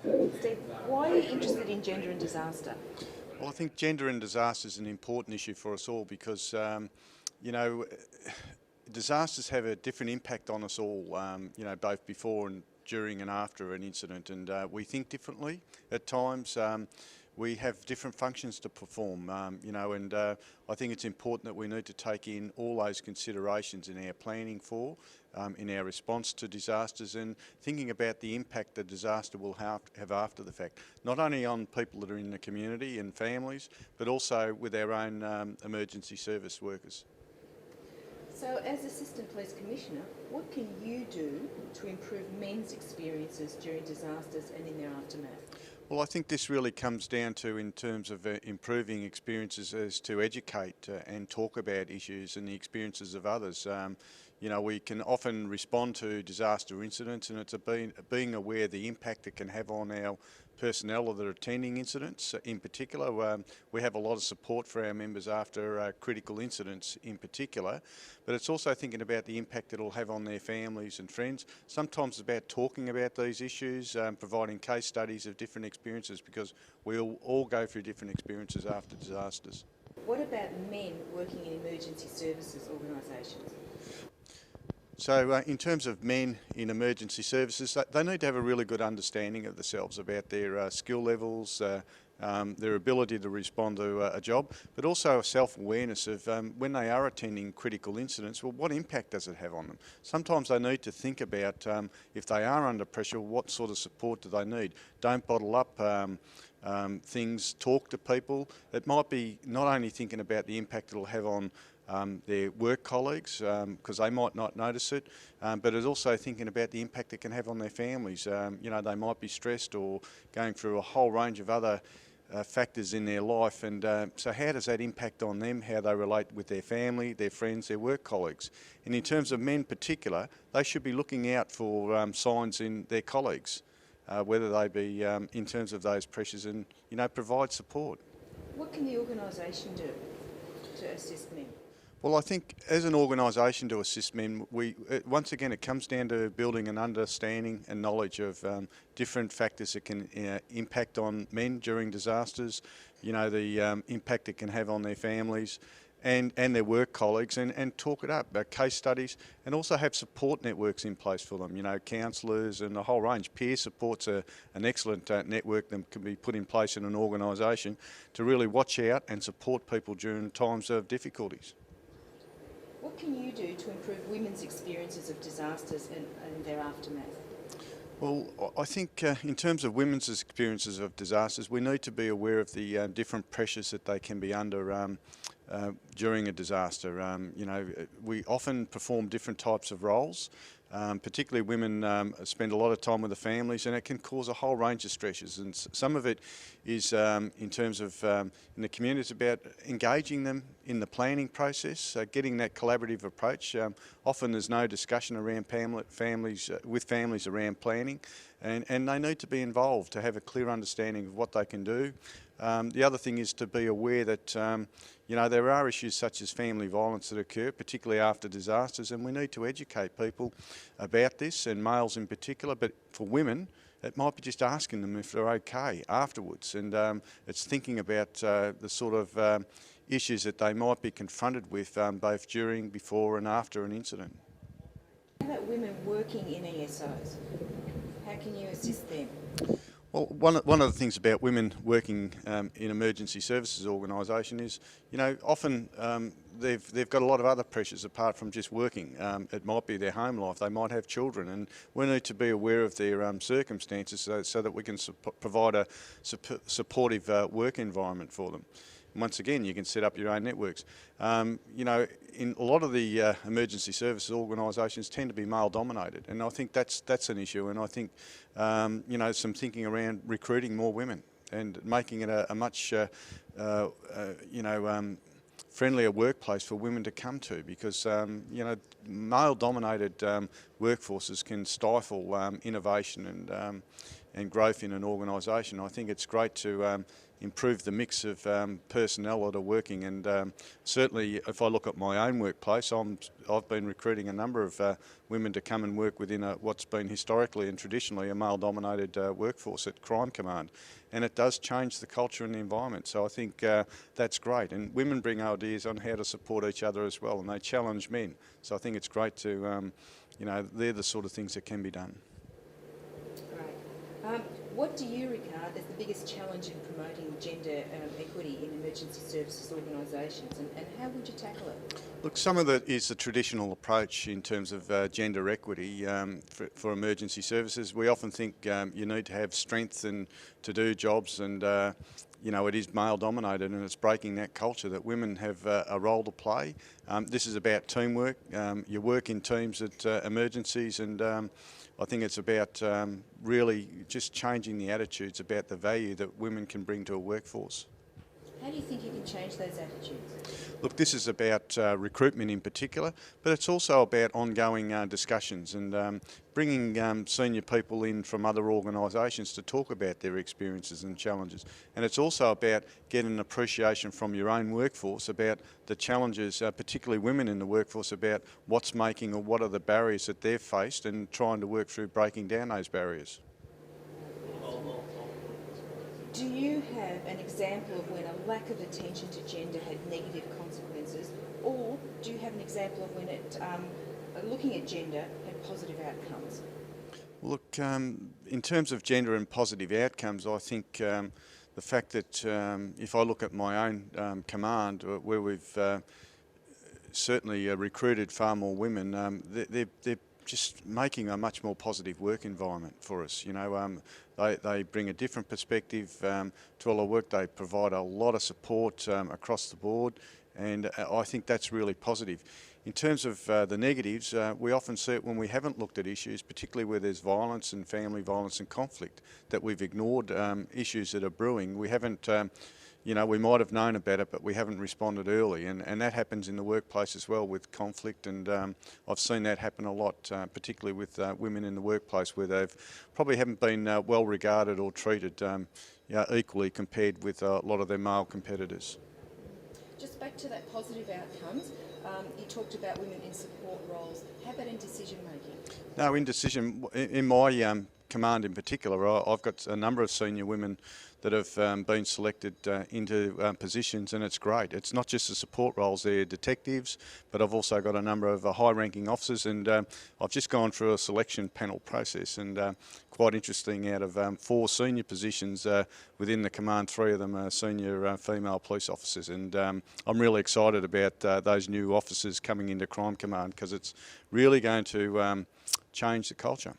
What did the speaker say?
Steve, why are you interested in gender and disaster? Well, I think gender and disaster is an important issue for us all because, you know, disasters have a different impact on us all, both before and during and after an incident, and we think differently at times. We have different functions to perform, and I think it's important that we need to take in all those considerations in our planning in our response to disasters, and thinking about the impact the disaster will have after the fact, not only on people that are in the community and families, but also with our own emergency service workers. So, as Assistant Police Commissioner, what can you do to improve men's experiences during disasters and in their aftermath? Well, I think this really comes down to, in terms of improving experiences, is to educate and talk about issues and the experiences of others. We can often respond to disaster incidents, and it's being aware of the impact it can have on our personnel that are attending incidents. In particular, we have a lot of support for our members after critical incidents in particular, but it's also thinking about the impact it'll have on their families and friends. Sometimes it's about talking about these issues, providing case studies of different experiences, because we'll all go through different experiences after disasters. What about men working in emergency services organisations? So in terms of men in emergency services, they need to have a really good understanding of themselves, about their skill levels, their ability to respond to a job, but also a self-awareness of when they are attending critical incidents, well, what impact does it have on them? Sometimes they need to think about, if they are under pressure, what sort of support do they need? Don't bottle up things, talk to people. It might be not only thinking about the impact it'll have on their work colleagues, because they might not notice it, but it's also thinking about the impact it can have on their families. They might be stressed or going through a whole range of other factors in their life, and so how does that impact on them, how they relate with their family, their friends, their work colleagues? And in terms of men in particular, they should be looking out for signs in their colleagues, whether they be in terms of those pressures, and provide support. What can the organisation do to assist men? Well, I think as an organisation to assist men, once again it comes down to building an understanding and knowledge of different factors that can impact on men during disasters, the impact it can have on their families and their work colleagues, and talk it up, case studies, and also have support networks in place for them, counsellors and a whole range. Peer support's an excellent network that can be put in place in an organisation to really watch out and support people during times of difficulties. What can you do to improve women's experiences of disasters and their aftermath? Well, I think in terms of women's experiences of disasters, we need to be aware of the different pressures that they can be under during a disaster. We often perform different types of roles. Particularly women spend a lot of time with the families, and it can cause a whole range of stresses. And some of it is in terms of in the community, it's about engaging them in the planning process, getting that collaborative approach. Often there's no discussion around families around planning, and they need to be involved to have a clear understanding of what they can do. The other thing is to be aware that there are issues such as family violence that occur, particularly after disasters, and we need to educate people about this, and males in particular. But for women, it might be just asking them if they're okay afterwards, and it's thinking about the sort of issues that they might be confronted with both during, before and after an incident. How about women working in ESOs? How can you assist them? Well, one of the things about women working in emergency services organisation is, often they've got a lot of other pressures apart from just working. It might be their home life, they might have children, and we need to be aware of their circumstances so that we can provide a supportive work environment for them. And once again, you can set up your own networks. In a lot of the emergency services organisations tend to be male dominated, and I think that's an issue. And I think some thinking around recruiting more women and making it a much friendlier workplace for women to come to, because male dominated workforces can stifle innovation and and growth in an organisation. I think it's great to improve the mix of personnel that are working, and certainly if I look at my own workplace, I've been recruiting a number of women to come and work within what's been historically and traditionally a male-dominated workforce at Crime Command, and it does change the culture and the environment. So I think that's great, and women bring ideas on how to support each other as well, and they challenge men. So I think it's great to, they're the sort of things that can be done. Great. What do you regard as the biggest challenge in promoting gender equity in emergency services organisations, and how would you tackle it? Look, some of it is the traditional approach in terms of gender equity for emergency services. We often think you need to have strength and to do jobs, and it is male dominated, and it's breaking that culture that women have a role to play. This is about teamwork. You work in teams at emergencies, and I think it's about really just changing the attitudes about the value that women can bring to a workforce. How do you think you can change those attitudes? Look, this is about recruitment in particular, but it's also about ongoing discussions and bringing senior people in from other organisations to talk about their experiences and challenges. And it's also about getting an appreciation from your own workforce about the challenges, particularly women in the workforce, about what's making or what are the barriers that they've faced, and trying to work through breaking down those barriers. Do you have an example of when a lack of attention to gender had negative consequences, or do you have an example of when it, looking at gender, had positive outcomes? Look, in terms of gender and positive outcomes, I think the fact that if I look at my own command, where we've certainly recruited far more women, they're just making a much more positive work environment for us. They bring a different perspective to all our work. They provide a lot of support across the board, and I think that's really positive. In terms of the negatives, we often see it when we haven't looked at issues, particularly where there's violence and family violence and conflict, that we've ignored issues that are brewing. We haven't, we might have known about it, but we haven't responded early, and that happens in the workplace as well with conflict, and I've seen that happen a lot, particularly with women in the workplace, where they've probably haven't been well regarded or treated equally compared with a lot of their male competitors. Just back to that positive outcomes, you talked about women in support roles. How about in decision making? No, in my command in particular, I've got a number of senior women that have been selected into positions, and it's great. It's not just the support roles, they're detectives, but I've also got a number of high-ranking officers, and I've just gone through a selection panel process, and quite interesting, out of 4 senior positions within the command, 3 of them are senior female police officers, and I'm really excited about those new officers coming into Crime Command, because it's really going to change the culture.